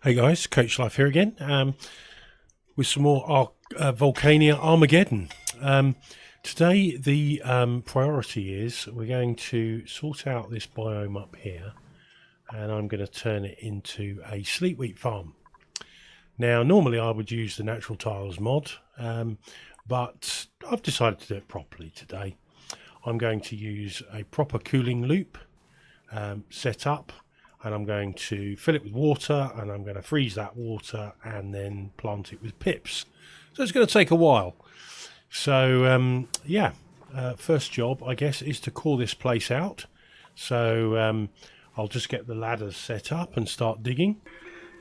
Hey guys, Coach Life here again with some more Volcanea Armageddon. Today the priority is we're going to sort out this biome up here, and I'm going to turn it into a sleet wheat farm. Now normally I would use the natural tiles mod, but I've decided to do it properly today. I'm going to use a proper cooling loop set up, and I'm going to fill it with water, and I'm going to freeze that water and then plant it with pips. So it's going to take a while. So first job I guess is to core this place out. So I'll just get the ladders set up and start digging.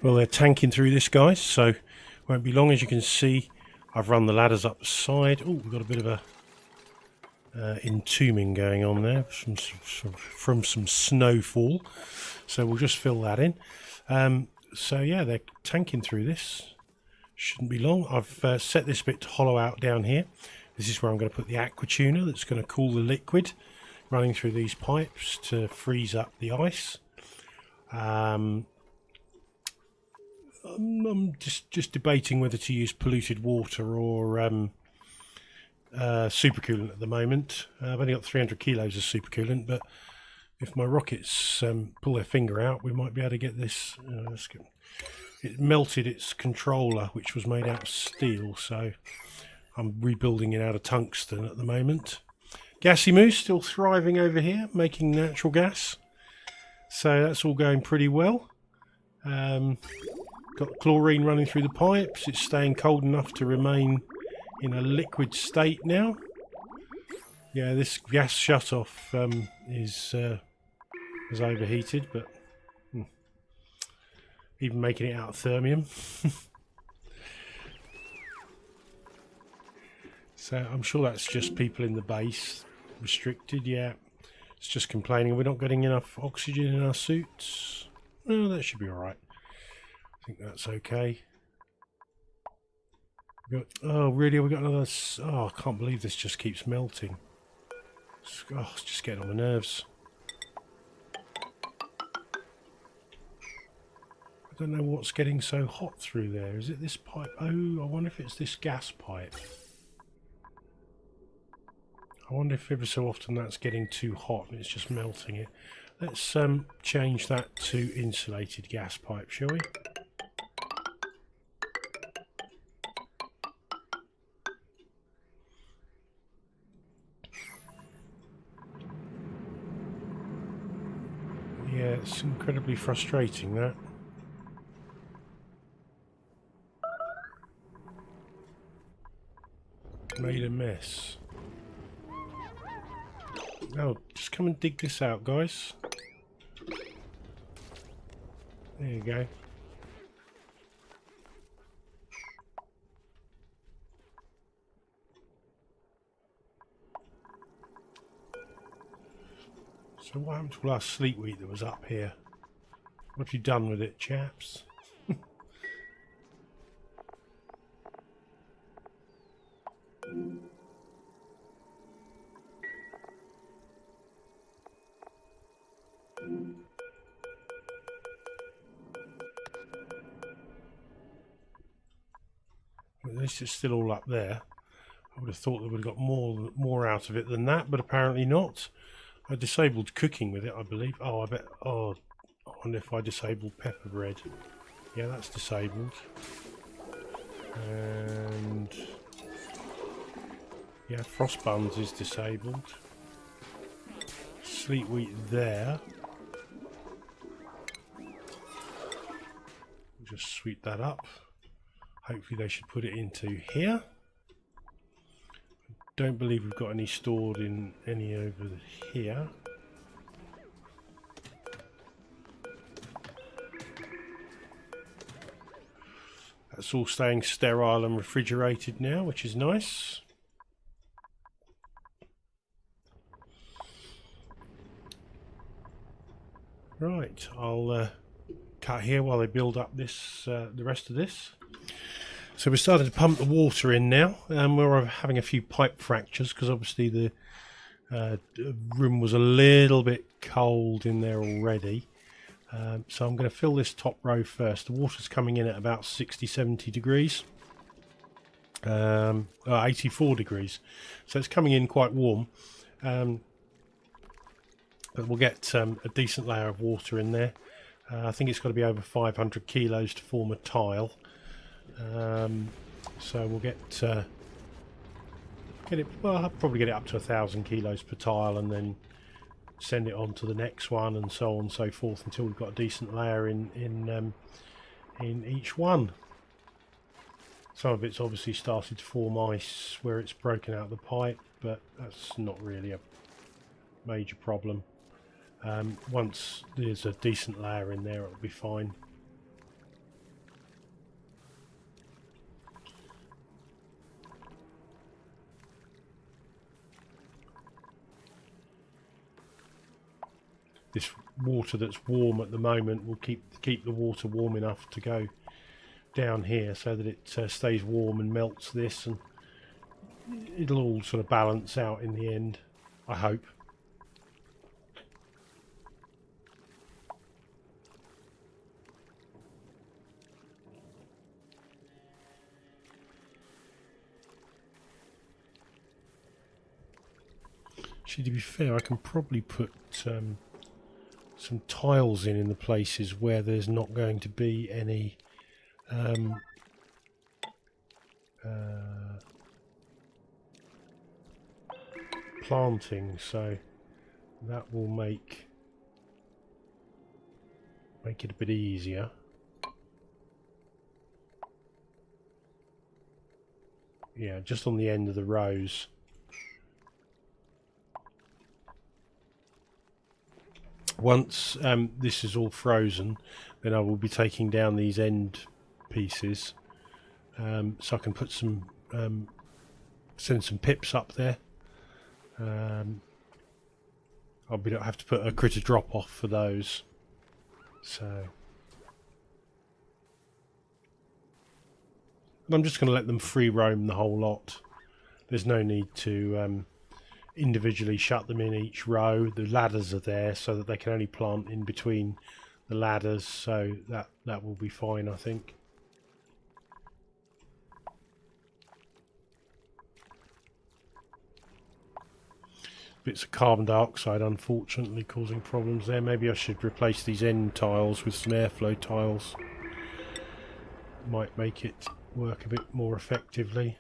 Well, they're tanking through this, guys, so it won't be long. As you can see, I've run the ladders up the side. Oh, we've got a bit of a entombing going on there from some snowfall, so we'll just fill that in. So yeah, they're tanking through this, shouldn't be long. I've set this bit to hollow out down here. This is where I'm going to put the aqua tuner that's going to cool the liquid running through these pipes to freeze up the ice. I'm just debating whether to use polluted water or supercoolant at the moment. I've only got 300 kilos of supercoolant, but if my rockets pull their finger out, we might be able to get this. It melted its controller, which was made out of steel, so I'm rebuilding it out of tungsten at the moment. Gassy Moose still thriving over here, making natural gas, so that's all going pretty well. Got chlorine running through the pipes. It's staying cold enough to remain in a liquid state now. Yeah, this gas shut-off is overheated, but even making it out of thermium. So I'm sure that's just people in the base restricted. Yeah, it's just complaining we're not getting enough oxygen in our suits. Well, that should be all right. I think that's okay. Oh really, we got another. Oh, I can't believe this just keeps melting. It's just getting on my nerves. I don't know what's getting so hot through there. Is it this pipe? Oh, I wonder if it's this gas pipe. I wonder if ever so often that's getting too hot and it's just melting it. Let's change that to insulated gas pipe, shall we? Yeah, it's incredibly frustrating, that. Made a mess. Oh, just come and dig this out, guys. There you go. So what happened to all our sleet wheat that was up here? What have you done with it, chaps? At least it's still all up there. I would have thought they would have got more out of it than that, but apparently not. I disabled cooking with it, I believe. Oh, I bet. Oh, I wonder if I disabled pepper bread. Yeah, that's disabled. And yeah, frost buns is disabled. Sleet wheat there. We'll just sweep that up. Hopefully they should put it into here. Don't believe we've got any stored in any over here. That's all staying sterile and refrigerated now, which is nice. Right, I'll cut here while they build up this, the rest of this. So we're starting to pump the water in now, and we're having a few pipe fractures because obviously the room was a little bit cold in there already. So I'm going to fill this top row first. The water's coming in at about 60-70 degrees, 84 degrees, so it's coming in quite warm, but we'll get a decent layer of water in there. I think it's got to be over 500 kilos to form a tile, so we'll get it, well, I'll probably get it up to 1,000 kilos per tile, and then send it on to the next one, and so on and so forth, until we've got a decent layer in each one. Some of it's obviously started to form ice where it's broken out the pipe, but that's not really a major problem. Once there's a decent layer in there, it'll be fine. This water that's warm at the moment will keep the water warm enough to go down here, so that it stays warm and melts this, and it'll all sort of balance out in the end, I hope. Actually, to be fair, I can probably put some tiles in the places where there's not going to be any planting, so that will make it a bit easier. Yeah, just on the end of the rows. Once this is all frozen, then I will be taking down these end pieces, so I can put some send some pips up there. I'll have to put a critter drop off for those. So, and I'm just going to let them free roam the whole lot. There's no need to individually shut them in each row. The ladders are there so that they can only plant in between the ladders, so that will be fine, I think. Bits of carbon dioxide unfortunately causing problems there. Maybe I should replace these end tiles with some airflow tiles. Might make it work a bit more effectively.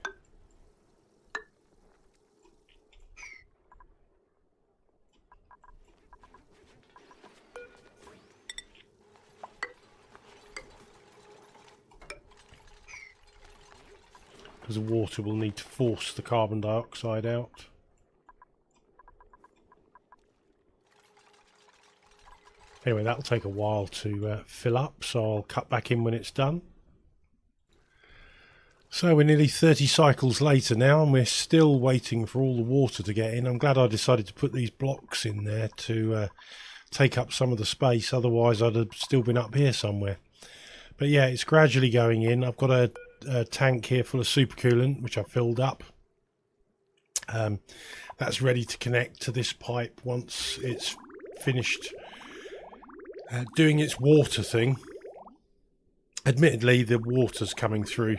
Because the water will need to force the carbon dioxide out. Anyway, that'll take a while to fill up, so I'll cut back in when it's done. So we're nearly 30 cycles later now, and we're still waiting for all the water to get in. I'm glad I decided to put these blocks in there to take up some of the space, otherwise I'd have still been up here somewhere. But yeah, it's gradually going in. I've got a tank here full of supercoolant, which I've filled up. That's ready to connect to this pipe once it's finished doing its water thing. Admittedly, the water's coming through,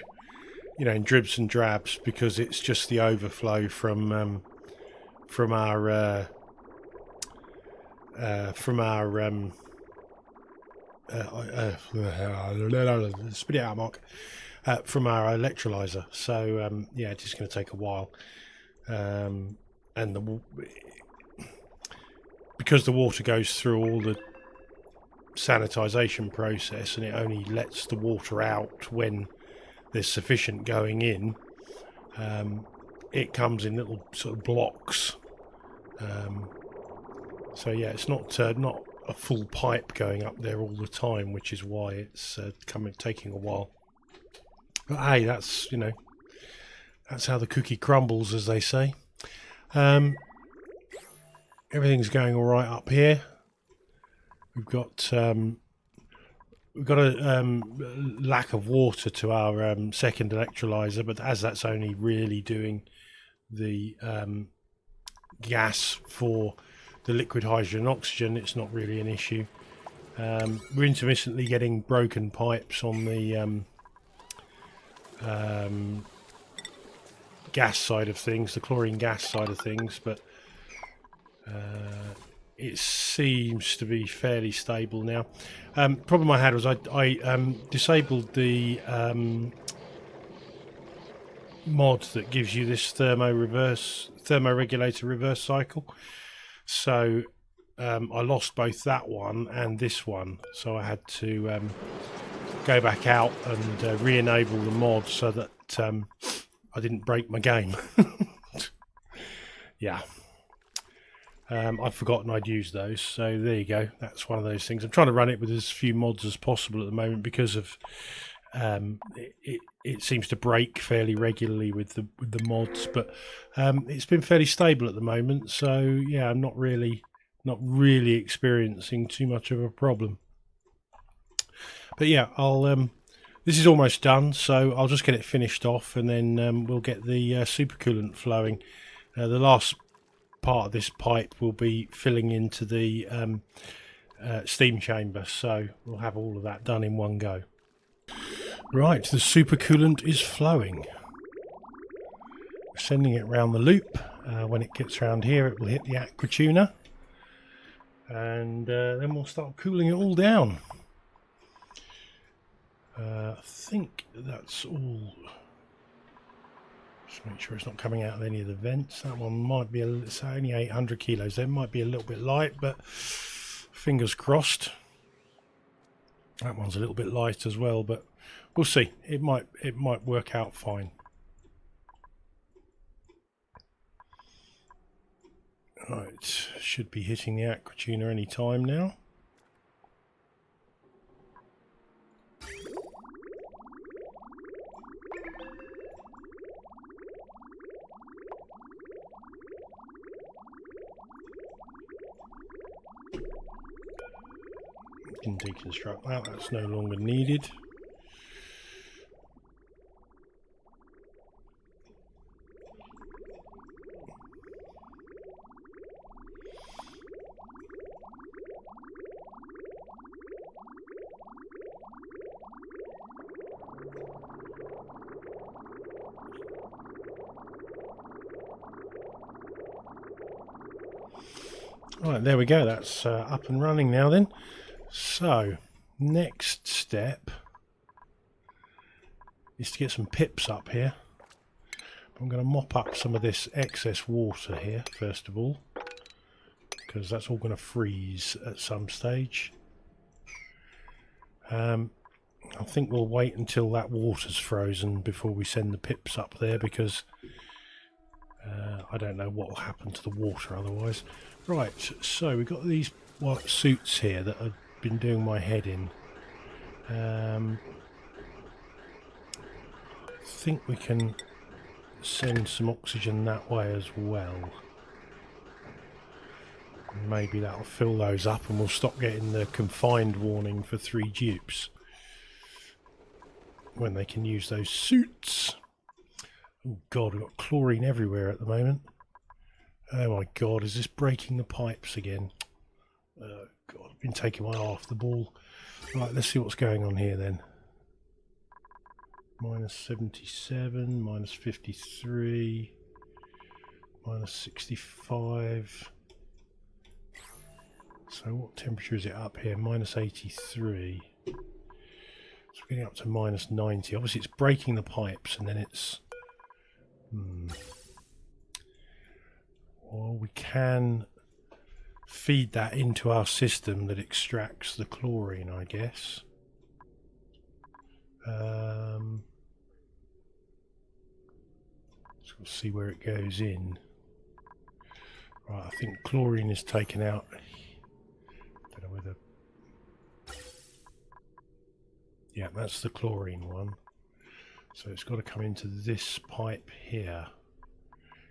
you know, in dribs and drabs, because it's just the overflow from our spit it out, Mark. From our electrolyzer. So yeah, it's just going to take a while, and because the water goes through all the sanitization process, and it only lets the water out when there's sufficient going in. It comes in little sort of blocks. So yeah, it's not a full pipe going up there all the time, which is why it's taking a while. But hey, that's, you know, that's how the cookie crumbles, as they say. Everything's going all right up here. We've got a lack of water to our second electrolyzer, but as that's only really doing the gas for the liquid hydrogen and oxygen, it's not really an issue. We're intermittently getting broken pipes on the gas side of things, the chlorine gas side of things, but it seems to be fairly stable now. Problem I had was I disabled the mod that gives you this thermoregulator reverse cycle, so I lost both that one and this one, so I had to go back out and re-enable the mod so that I didn't break my game. Yeah. I'd forgotten I'd used those, so there you go. That's one of those things. I'm trying to run it with as few mods as possible at the moment because of it seems to break fairly regularly with the mods, but it's been fairly stable at the moment. So yeah, I'm not really experiencing too much of a problem. But yeah, I'll this is almost done, so I'll just get it finished off, and then we'll get the supercoolant flowing. The last part of this pipe will be filling into the steam chamber, so we'll have all of that done in one go. Right, the supercoolant is flowing. We're sending it around the loop. When it gets around here, it will hit the aqua tuner, and then we'll start cooling it all down. I think that's all. Just make sure it's not coming out of any of the vents. That one might be it's only 800 kilos. That might be a little bit light, but fingers crossed. That one's a little bit light as well, but we'll see. It might work out fine. Right, should be hitting the aqua tuner any time now. Can deconstruct that, that's no longer needed. Right, there we go, that's up and running now then. So, next step is to get some pips up here. I'm going to mop up some of this excess water here first of all, because that's all going to freeze at some stage. I think we'll wait until that water's frozen before we send the pips up there, because I don't know what will happen to the water otherwise. Right, so we've got these white suits here that I've been doing my head in. I think we can send some oxygen that way as well. Maybe that'll fill those up and we'll stop getting the confined warning for 3 dupes when they can use those suits. Oh god, we've got chlorine everywhere at the moment. Oh my god, is this breaking the pipes again? God, I've been taking my eye off the ball. Right, let's see what's going on here then. Minus 77, minus 53, minus 65. So what temperature is it up here? Minus 83. So we're getting up to minus 90. Obviously it's breaking the pipes and then it's... Well, we can feed that into our system that extracts the chlorine, I guess. So we'll see where it goes in. Right, I think chlorine is taken out. Don't know whether... Yeah, that's the chlorine one. So it's got to come into this pipe here.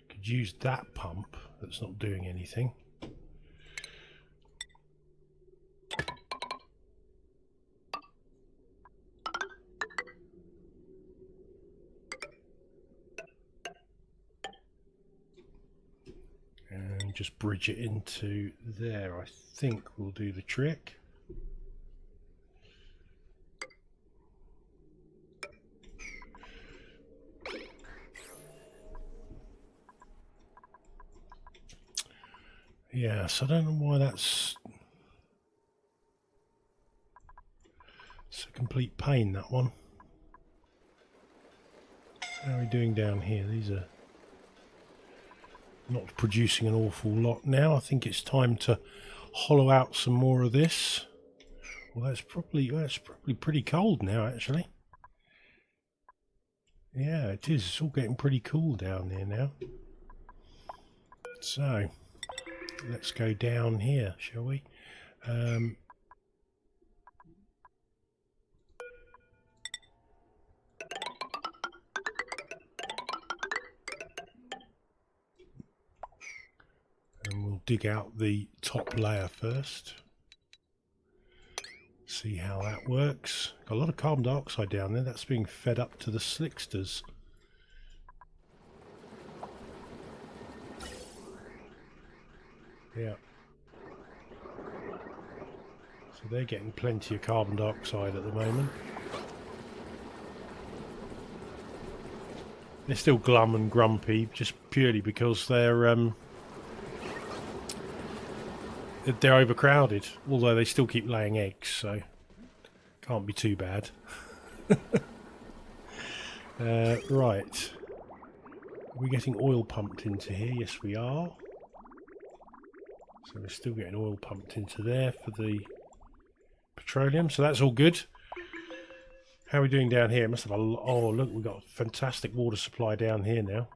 Could use that pump that's not doing anything. And just bridge it into there. I think will do the trick. Yeah, so I don't know why that's... It's a complete pain, that one. How are we doing down here? These are not producing an awful lot now. I think it's time to hollow out some more of this. Well, that's probably pretty cold now, actually. Yeah, it is. It's all getting pretty cool down there now. So, let's go down here, shall we? And we'll dig out the top layer first. See how that works. Got a lot of carbon dioxide down there. That's being fed up to the slicksters. Yeah. So they're getting plenty of carbon dioxide at the moment. They're still glum and grumpy, just purely because they're overcrowded, although they still keep laying eggs, so can't be too bad. Right. Are we getting oil pumped into here? Yes, we are. So we're still getting oil pumped into there for the petroleum, so that's all good. How are we doing down here? It must have a lot. Oh, look, we've got a fantastic water supply down here now.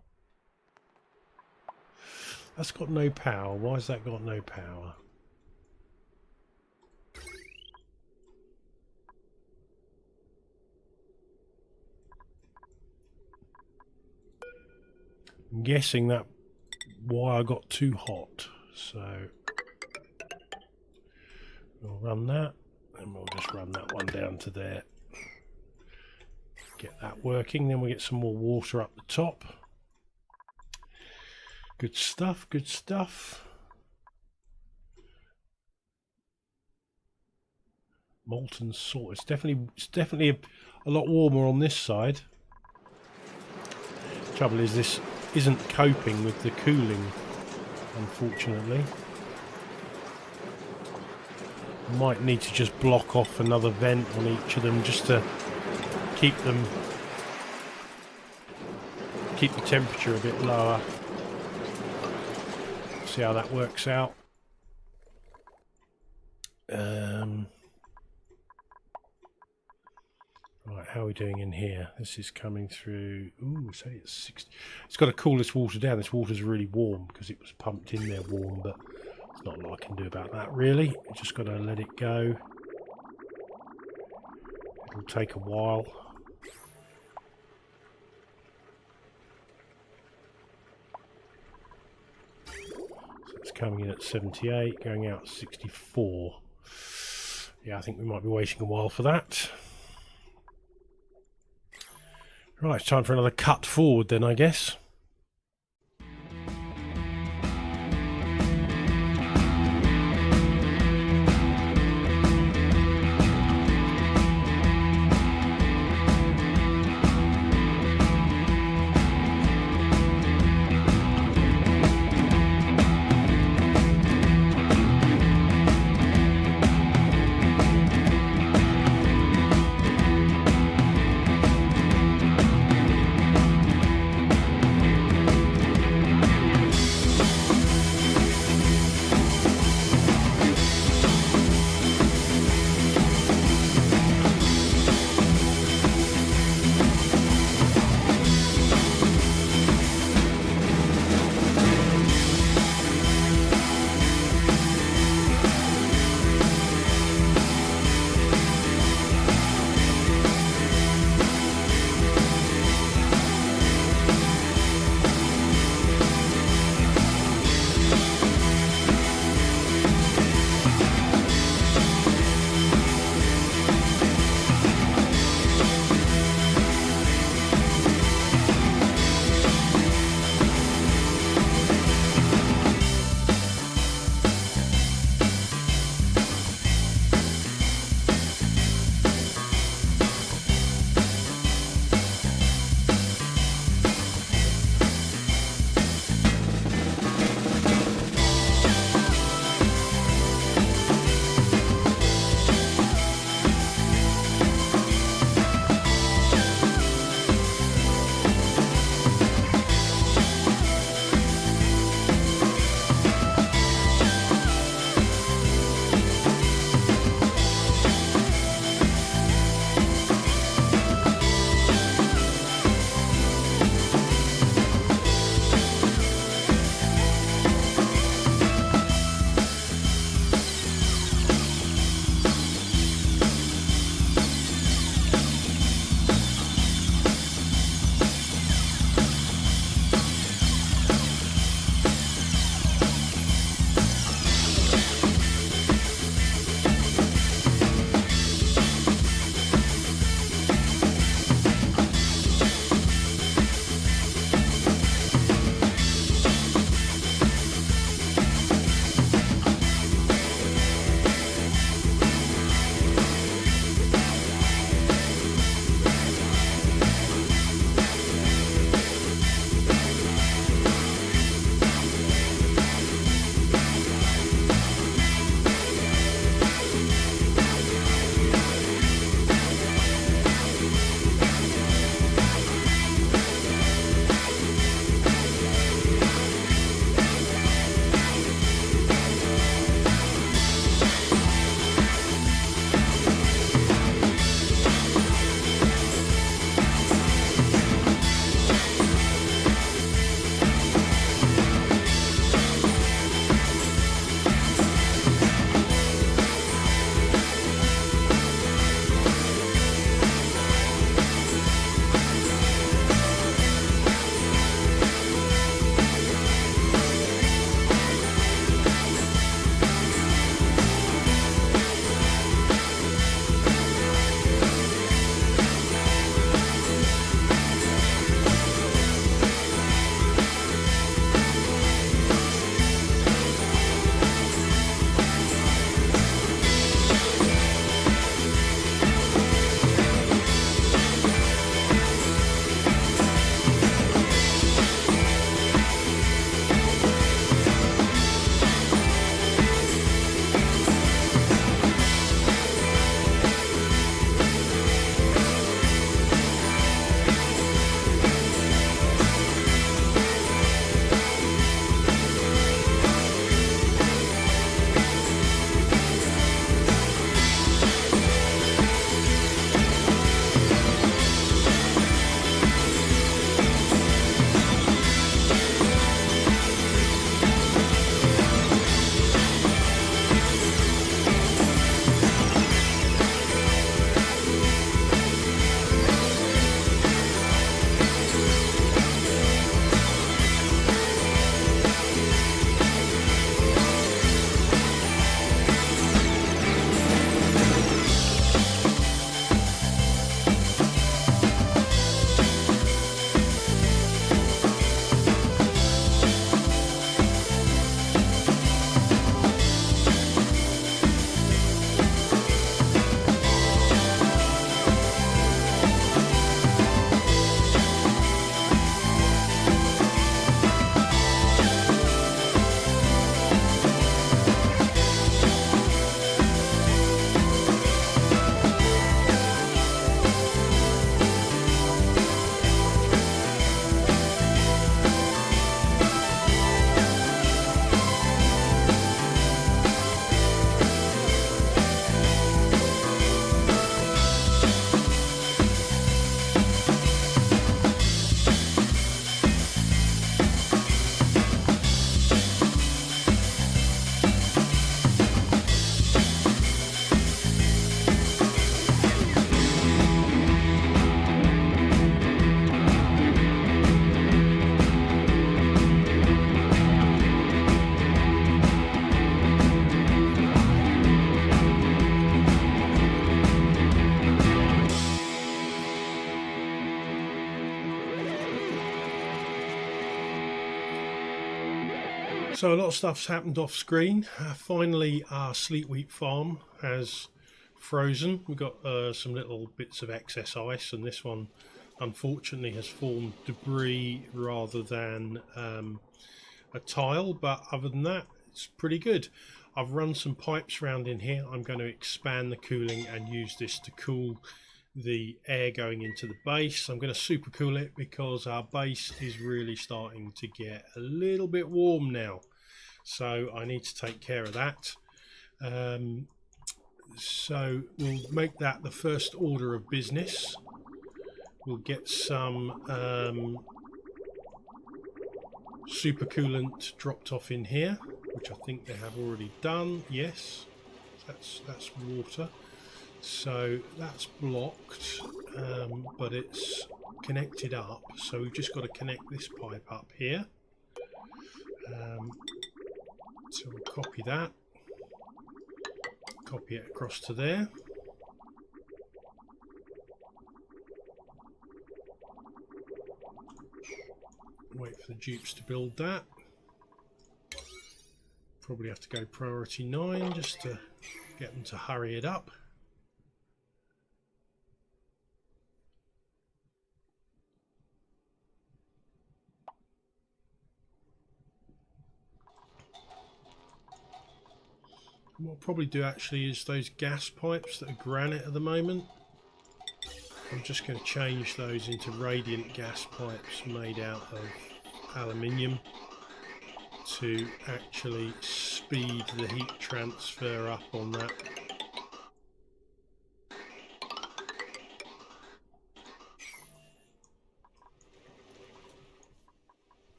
That's got no power. Why has that got no power? I'm guessing that wire got too hot, so we'll run that, and we'll just run that one down to there. Get that working, then we get some more water up the top. Good stuff, good stuff. Molten salt. It's definitely a lot warmer on this side. Trouble is, this isn't coping with the cooling, unfortunately. Might need to just block off another vent on each of them just to keep the temperature a bit lower. See how that works out. Right, how are we doing in here? This is coming through. Ooh, say it's 60. It's got to cool this water down. This water's really warm because it was pumped in there warm, but there's not a lot I can do about that really. Just got to let it go. It'll take a while. So it's coming in at 78, going out at 64. Yeah, I think we might be waiting a while for that. Right, it's time for another cut forward then, I guess. So a lot of stuff's happened off screen. Finally, our Sleet wheat farm has frozen. We've got some little bits of excess ice, and this one unfortunately has formed debris rather than a tile, but other than that it's pretty good. I've run some pipes around in here. I'm going to expand the cooling and use this to cool the air going into the base. I'm going to super cool it because our base is really starting to get a little bit warm now, so I need to take care of that. So we'll make that the first order of business. We'll get some super coolant dropped off in here, which I think they have already done. Yes, that's water. So that's blocked, but it's connected up, so we've just got to connect this pipe up here. So we'll copy that, copy it across to there. Wait for the dupes to build that. Probably have to go priority 9 just to get them to hurry it up. What I'll probably do actually is those gas pipes that are granite at the moment, I'm just going to change those into radiant gas pipes made out of aluminium to actually speed the heat transfer up on that.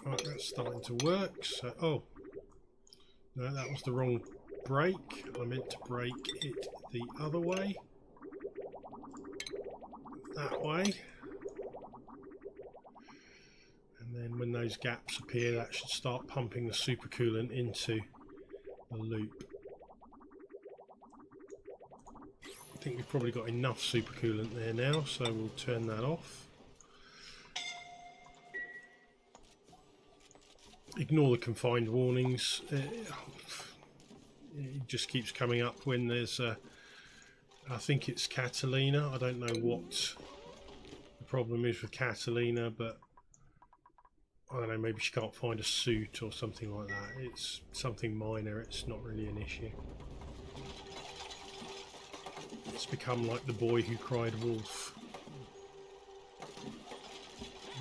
Right, that's starting to work. So, oh no, that was the wrong brake. I meant to brake it the other way. That way. And then when those gaps appear, that should start pumping the supercoolant into the loop. I think we've probably got enough supercoolant there now, so we'll turn that off. Ignore the confined warnings. It just keeps coming up when there's I think it's Catalina. I don't know what the problem is with Catalina, but I don't know, maybe she can't find a suit or something like that. It's something minor, it's not really an issue. It's become like the boy who cried wolf.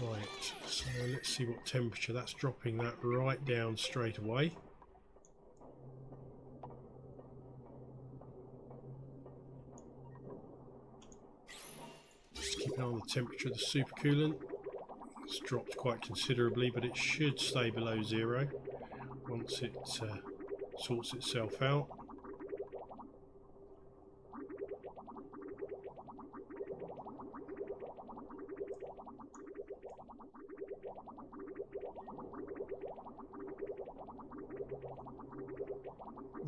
Right, so let's see what temperature. That's dropping that right down straight away. Just keep an eye on the temperature of the supercoolant. It's dropped quite considerably, but it should stay below 0 once it sorts itself out.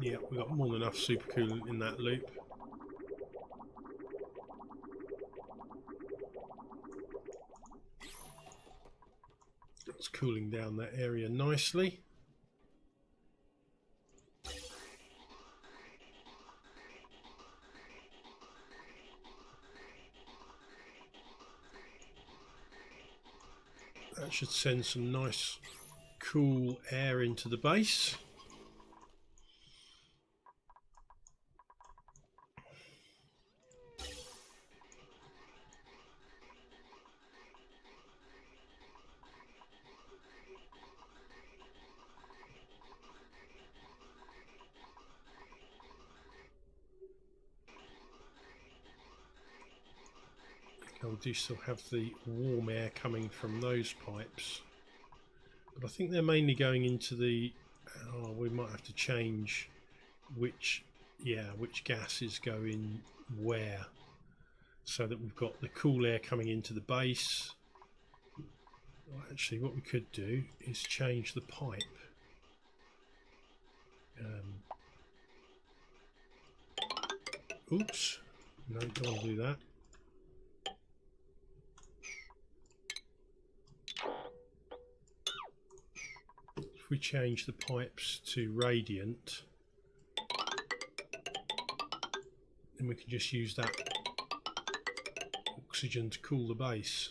Yeah, we've got more than enough supercoolant in that loop. It's cooling down that area nicely. That should send some nice cool air into the base. We do still have the warm air coming from those pipes, but I think they're mainly going into the we might have to change which gases go in where, so that we've got the cool air coming into the base. Actually, what we could do is change the pipe. Oops, no, don't want to do that. we change the pipes to radiant, then we can just use that oxygen to cool the base.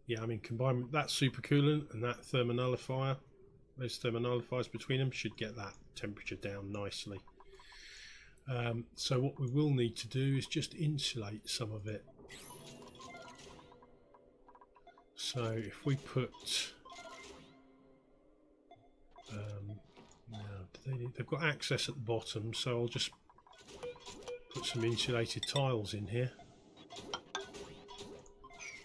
Yeah, I mean, combine that supercoolant and that thermonullifier, those thermonullifiers between them should get that temperature down nicely. So what we will need to do is just insulate some of it. So if we put, now they've got access at the bottom, so I'll just put some insulated tiles in here.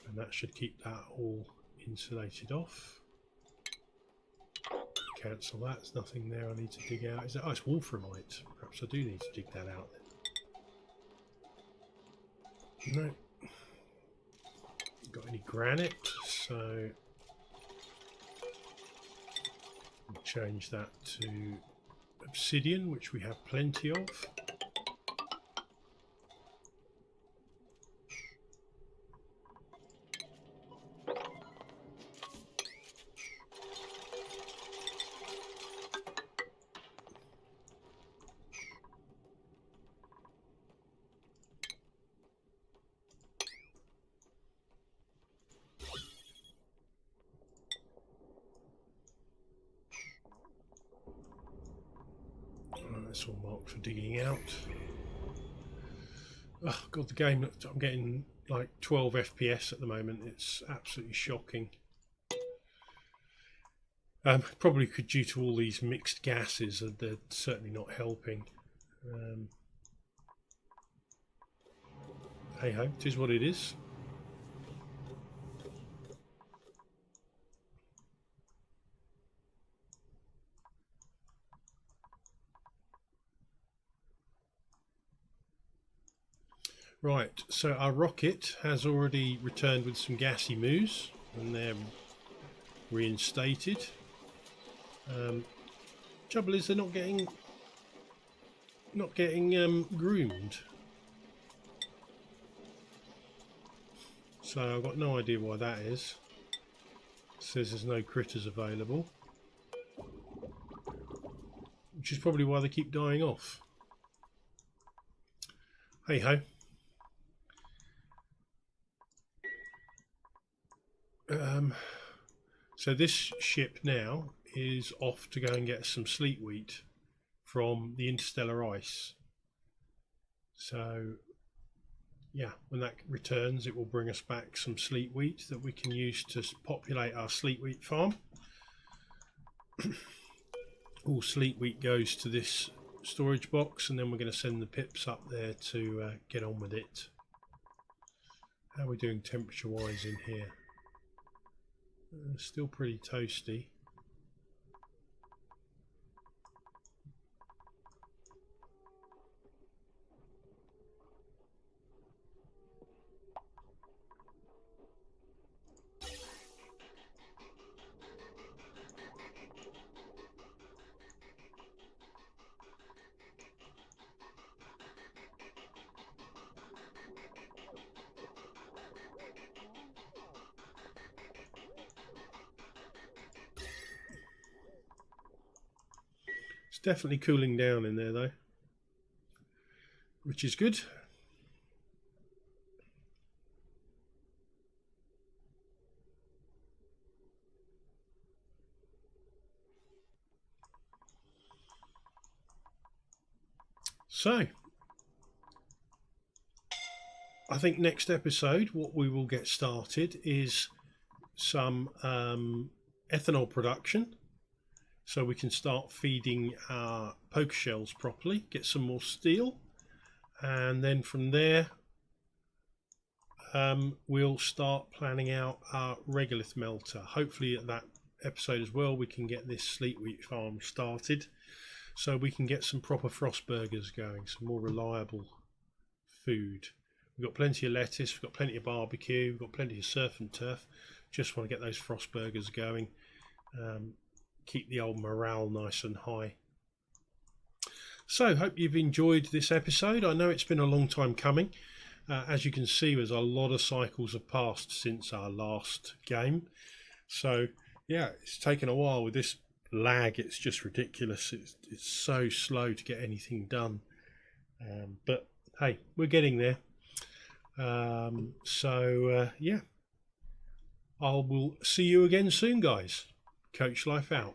And that should keep that all insulated off. Cancel that, there's nothing there I need to dig out. Is that, oh, it's wolframite. Perhaps I do need to dig that out then. No. Got any granite, so we'll change that to obsidian, which we have plenty of. That's all marked for digging out. Oh god, the game, I'm getting like 12 FPS at the moment. It's absolutely shocking. Probably due to all these mixed gases, they're certainly not helping. Hey ho, it is what it is. Right, so our rocket has already returned with some gassy moos, and they're reinstated. Trouble is, they're not getting groomed. So I've got no idea why that is. It says there's no critters available, which is probably why they keep dying off. Hey ho. So this ship now is off to go and get some sleet wheat from the interstellar ice. So yeah, when that returns, it will bring us back some sleet wheat that we can use to populate our sleet wheat farm. All sleet wheat goes to this storage box, and then we're going to send the pips up there to get on with it. How are we doing temperature wise in here? Still pretty toasty. It's definitely cooling down in there though, which is good. So I think next episode what we will get started is some ethanol production, so we can start feeding our poker shells properly, get some more steel, and then from there we'll start planning out our regolith melter. Hopefully at that episode as well we can get this sleet wheat farm started. so we can get some proper frost burgers going, some more reliable food. We've got plenty of lettuce, we've got plenty of barbecue, we've got plenty of surf and turf. Just want to get those frost burgers going. Keep the old morale nice and high. So, hope you've enjoyed this episode. I know it's been a long time coming. As you can see, there's a lot of cycles have passed since our last game. So, yeah, it's taken a while with this lag. It's just ridiculous. It's so slow to get anything done. But, hey, we're getting there. Yeah, I will see you again soon, guys. Coach Life out.